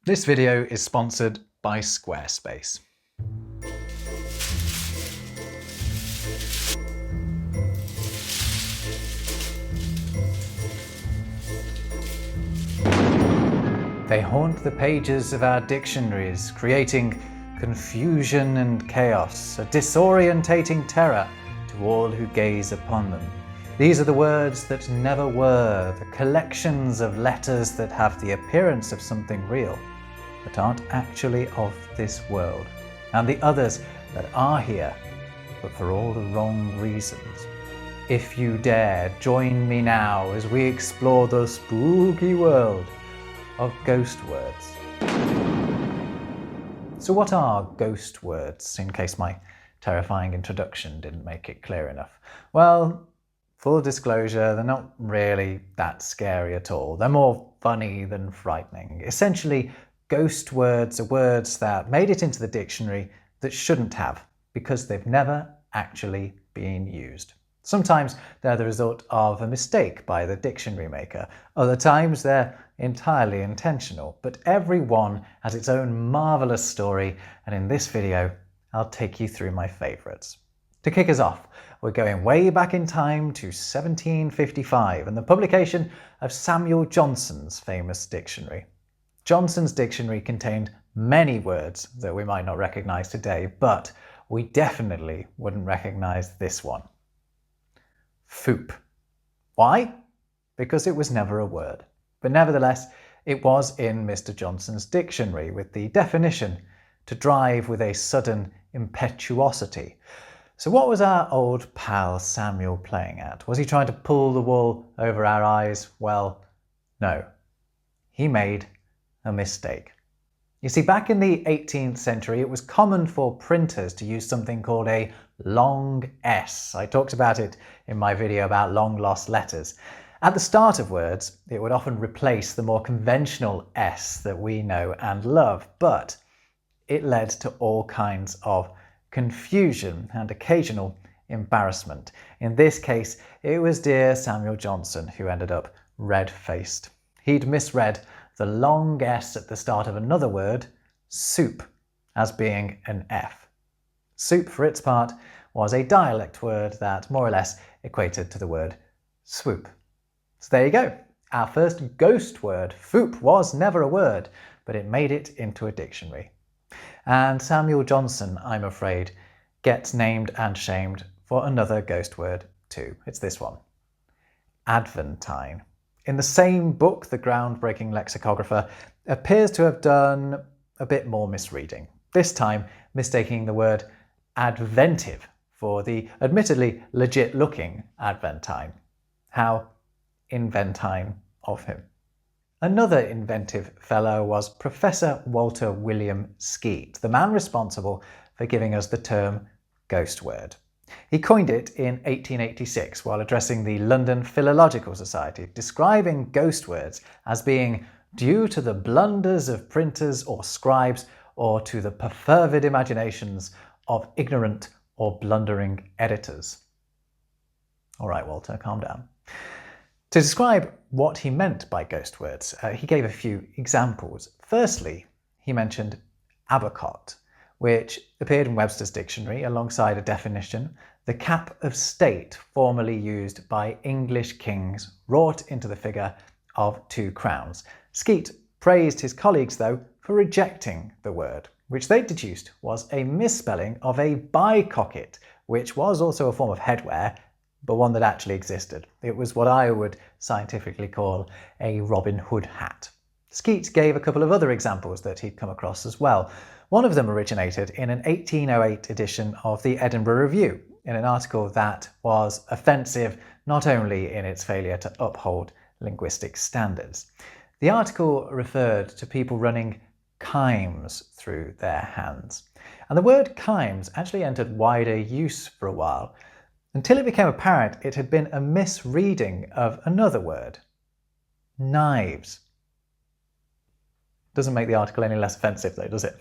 This video is sponsored by Squarespace. They haunt the pages of our dictionaries, creating confusion and chaos, a disorientating terror to all who gaze upon them. These are the words that never were, the collections of letters that have the appearance of something real, but aren't actually of this world, and the others that are here, but for all the wrong reasons. If you dare, join me now as we explore the spooky world of ghost words. So what are ghost words, in case my terrifying introduction didn't make it clear enough? Well, full disclosure, they're not really that scary at all. They're more funny than frightening. Essentially, ghost words are words that made it into the dictionary that shouldn't have, because they've never actually been used. Sometimes they're the result of a mistake by the dictionary maker. Other times they're entirely intentional, but every one has its own marvellous story, and in this video I'll take you through my favourites. To kick us off, we're going way back in time to 1755 and the publication of Samuel Johnson's famous dictionary. Johnson's dictionary contained many words that we might not recognise today, but we definitely wouldn't recognise this one. Foupe. Why? Because it was never a word. But nevertheless, it was in Mr. Johnson's dictionary with the definition to drive with a sudden impetuosity. So what was our old pal Samuel playing at? Was he trying to pull the wool over our eyes? Well, no. He made a mistake. You see, back in the 18th century, it was common for printers to use something called a long S. I talked about it in my video about long lost letters. At the start of words, it would often replace the more conventional S that we know and love, but it led to all kinds of confusion and occasional embarrassment. In this case, it was dear Samuel Johnson who ended up red-faced. He'd misread the long S at the start of another word, soup, as being an F. Soup, for its part, was a dialect word that more or less equated to the word swoop. So there you go. Our first ghost word, Foupe, was never a word, but it made it into a dictionary. And Samuel Johnson, I'm afraid, gets named and shamed for another ghost word too. It's this one. Adventine. In the same book, the groundbreaking lexicographer appears to have done a bit more misreading, this time mistaking the word adventive for the admittedly legit-looking Adventine. How inventine of him. Another inventive fellow was Professor Walter William Skeat, the man responsible for giving us the term ghost word. He coined it in 1886 while addressing the London Philological Society, describing ghost words as being due to the blunders of printers or scribes or to the perfervid imaginations of ignorant or blundering editors. All right, Walter, calm down. To describe what he meant by ghost words, he gave a few examples. Firstly, he mentioned ABACOT, which appeared in Webster's dictionary alongside a definition, the cap of state formerly used by English kings wrought into the figure of 2 crowns. Skeat praised his colleagues, though, for rejecting the word, which they deduced was a misspelling of a bicocket, which was also a form of headwear, but one that actually existed. It was what I would scientifically call a Robin Hood hat. Skeat gave a couple of other examples that he'd come across as well. One of them originated in an 1808 edition of the Edinburgh Review, in an article that was offensive not only in its failure to uphold linguistic standards. The article referred to people running chimes through their hands. And the word chimes actually entered wider use for a while, until it became apparent it had been a misreading of another word, knives. Doesn't make the article any less offensive though, does it?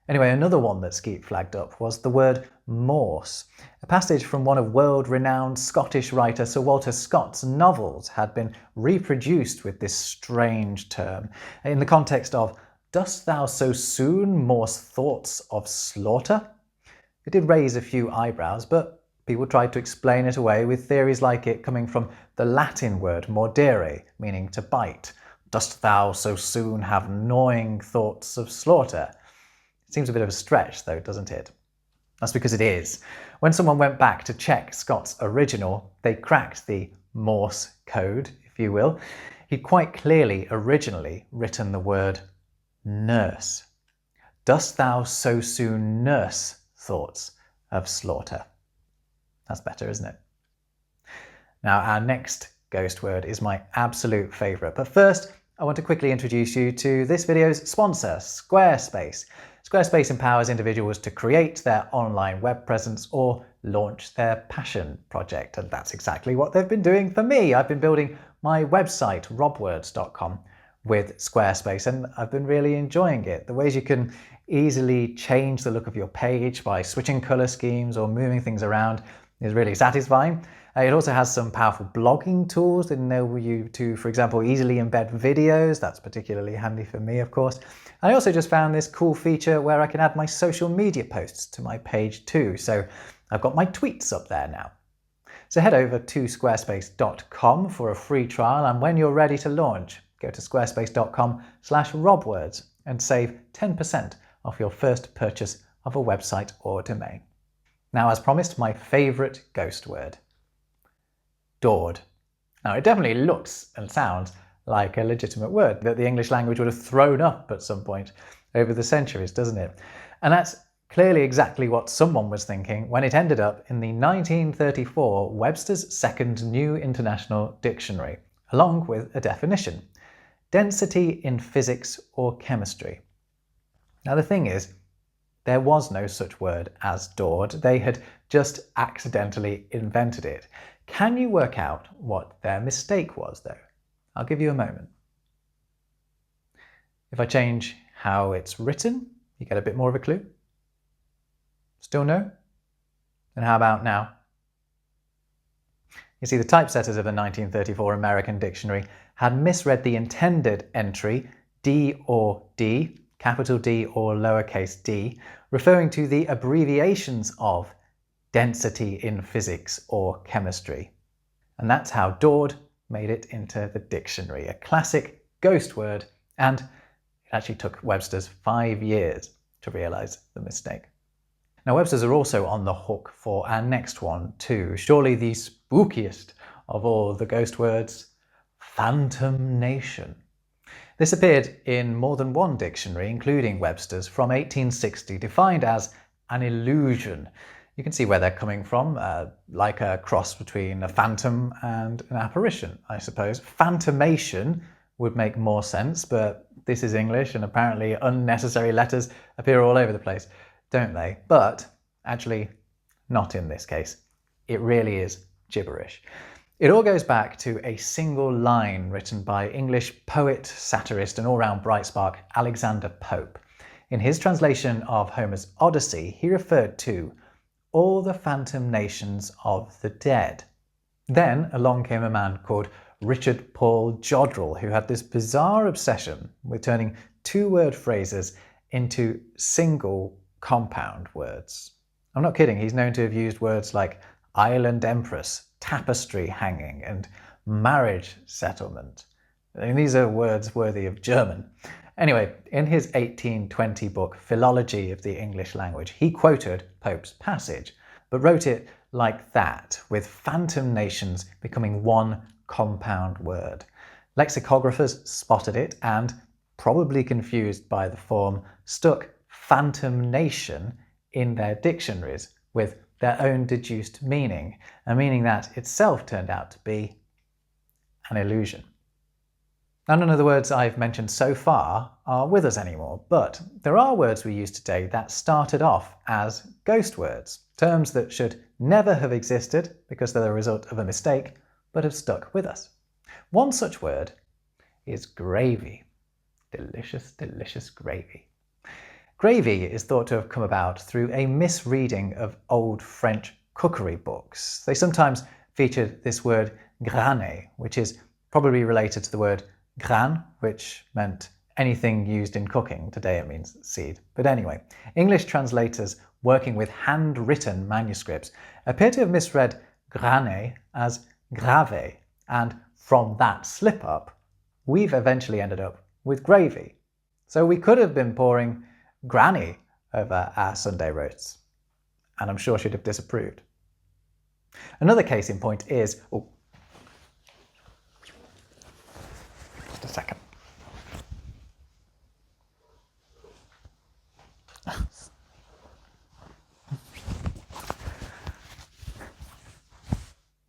Anyway, another one that Skeat flagged up was the word MORSE. A passage from one of world-renowned Scottish writer Sir Walter Scott's novels had been reproduced with this strange term in the context of Dost thou so soon morse thoughts of slaughter? It did raise a few eyebrows, but people tried to explain it away with theories like it coming from the Latin word mordere, meaning to bite. Dost thou so soon have gnawing thoughts of slaughter? It seems a bit of a stretch though, doesn't it? That's because it is. When someone went back to check Scott's original, they cracked the Morse code, if you will. He'd quite clearly originally written the word nurse. Dost thou so soon nurse thoughts of slaughter? That's better, isn't it? Now, our next ghost word is my absolute favourite. But first, I want to quickly introduce you to this video's sponsor, Squarespace. Squarespace empowers individuals to create their online web presence or launch their passion project. And that's exactly what they've been doing for me. I've been building my website, robwords.com, with Squarespace, and I've been really enjoying it. The ways you can easily change the look of your page by switching colour schemes or moving things around is really satisfying. It also has some powerful blogging tools that enable you to, for example, easily embed videos. That's particularly handy for me, of course. I also just found this cool feature where I can add my social media posts to my page too. So I've got my tweets up there now. So head over to squarespace.com for a free trial, and when you're ready to launch, go to squarespace.com/robwords and save 10% off your first purchase of a website or domain. Now, as promised, my favourite ghost word. DORD. Now, it definitely looks and sounds like a legitimate word that the English language would have thrown up at some point over the centuries, doesn't it? And that's clearly exactly what someone was thinking when it ended up in the 1934 Webster's Second New International Dictionary, along with a definition: density in physics or chemistry. Now, the thing is, there was no such word as DORD. They had just accidentally invented it. Can you work out what their mistake was, though? I'll give you a moment. If I change how it's written, you get a bit more of a clue? Still no? Then how about now? You see, the typesetters of the 1934 American Dictionary had misread the intended entry D or D, capital D or lowercase d, referring to the abbreviations of density in physics or chemistry. And that's how DORD made it into the dictionary, a classic ghost word, and it actually took Webster's 5 years to realise the mistake. Now, Webster's are also on the hook for our next one too, surely the spookiest of all the ghost words, PHANTOMNATION. This appeared in more than one dictionary, including Webster's, from 1860, defined as an illusion. You can see where they're coming from, like a cross between a phantom and an apparition, I suppose. Phantomation would make more sense, but this is English, and apparently unnecessary letters appear all over the place, don't they? But actually, not in this case. It really is gibberish. It all goes back to a single line written by English poet, satirist, and all-round bright spark Alexander Pope. In his translation of Homer's Odyssey, he referred to all the phantom nations of the dead. Then along came a man called Richard Paul Jodrell, who had this bizarre obsession with turning two-word phrases into single compound words. I'm not kidding, he's known to have used words like island empress, tapestry hanging, and marriage settlement. And these are words worthy of German. Anyway, in his 1820 book, Philology of the English Language, he quoted Pope's passage, but wrote it like that, with phantom nations becoming one compound word. Lexicographers spotted it and, probably confused by the form, stuck phantom nation in their dictionaries with their own deduced meaning, a meaning that itself turned out to be an illusion. Now, none of the words I've mentioned so far are with us anymore, but there are words we use today that started off as ghost words, terms that should never have existed because they're the result of a mistake, but have stuck with us. One such word is gravy. Delicious, delicious gravy. Gravy is thought to have come about through a misreading of old French cookery books. They sometimes featured this word grané, which is probably related to the word grain, which meant anything used in cooking. Today it means seed. But anyway, English translators working with handwritten manuscripts appear to have misread grane as grave, and from that slip-up, we've eventually ended up with gravy. So we could have been pouring granny over our Sunday roasts, and I'm sure she'd have disapproved. Another case in point is... Oh, just a second.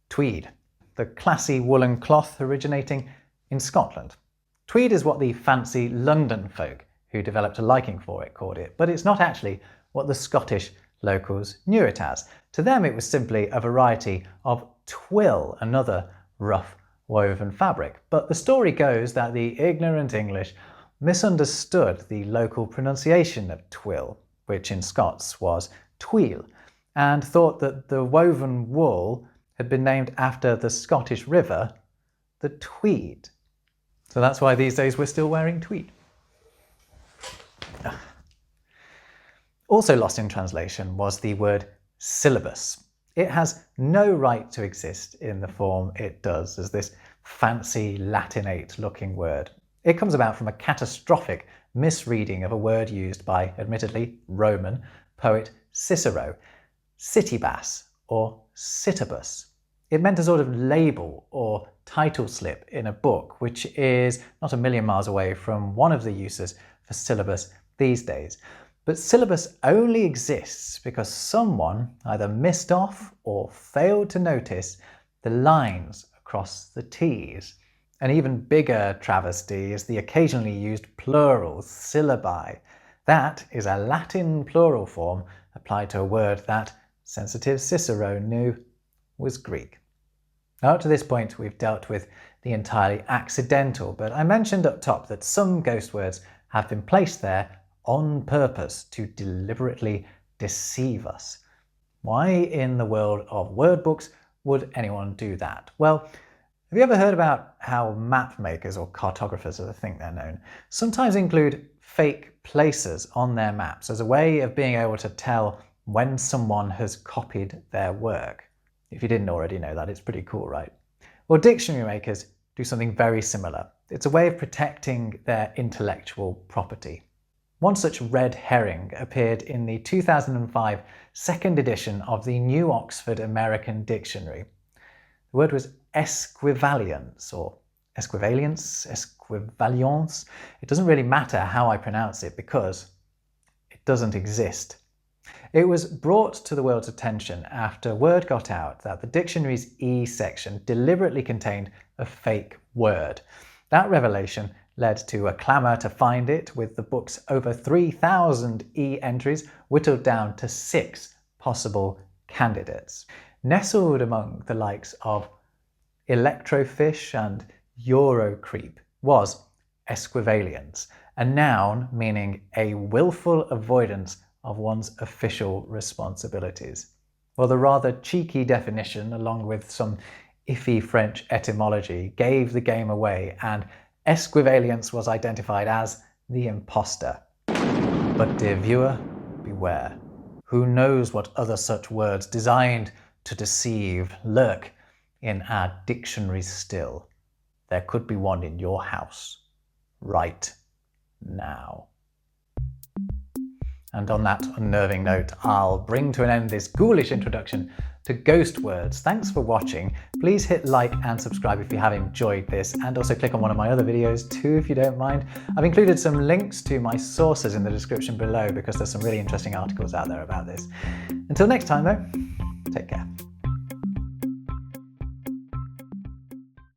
Tweed, the classy woolen cloth originating in Scotland. Tweed is what the fancy London folk who developed a liking for it called it, but it's not actually what the Scottish locals knew it as. To them it was simply a variety of twill, another rough woven fabric. But the story goes that the ignorant English misunderstood the local pronunciation of twill, which in Scots was tweel, and thought that the woven wool had been named after the Scottish river, the Tweed. So that's why these days we're still wearing tweed. Also lost in translation was the word syllabus. It has no right to exist in the form it does as this fancy Latinate looking word. It comes about from a catastrophic misreading of a word used by, admittedly, Roman poet Cicero, citibus or sitabus. It meant a sort of label or title slip in a book, which is not a million miles away from one of the uses for syllabus these days. But syllabus only exists because someone either missed off or failed to notice the lines across the T's. An even bigger travesty is the occasionally used plural syllabi. That is a Latin plural form applied to a word that sensitive Cicero knew was Greek. Now, up to this point, we've dealt with the entirely accidental, but I mentioned up top that some ghost words have been placed there on purpose to deliberately deceive us. Why in the world of word books would anyone do that? Well, have you ever heard about how map makers, or cartographers as I think they're known, sometimes include fake places on their maps as a way of being able to tell when someone has copied their work? If you didn't already know that, it's pretty cool, right? Well, dictionary makers do something very similar. It's a way of protecting their intellectual property. One such red herring appeared in the 2005 second edition of the New Oxford American Dictionary. The word was esquivalience, or esquivalience, esquivalience. It doesn't really matter how I pronounce it because it doesn't exist. It was brought to the world's attention after word got out that the dictionary's E section deliberately contained a fake word. That revelation led to a clamour to find it, with the book's over 3,000 E entries whittled down to 6 possible candidates. Nestled among the likes of electrofish and eurocreep was esquivalience, a noun meaning a willful avoidance of one's official responsibilities. Well, the rather cheeky definition, along with some iffy French etymology, gave the game away, and esquivalience was identified as the imposter. But dear viewer, beware. Who knows what other such words designed to deceive lurk in our dictionaries still? There could be one in your house right now. And on that unnerving note, I'll bring to an end this ghoulish introduction to ghost words. Thanks for watching. Please hit like and subscribe if you have enjoyed this, and also click on one of my other videos too if you don't mind. I've included some links to my sources in the description below because there's some really interesting articles out there about this. Until next time though, take care.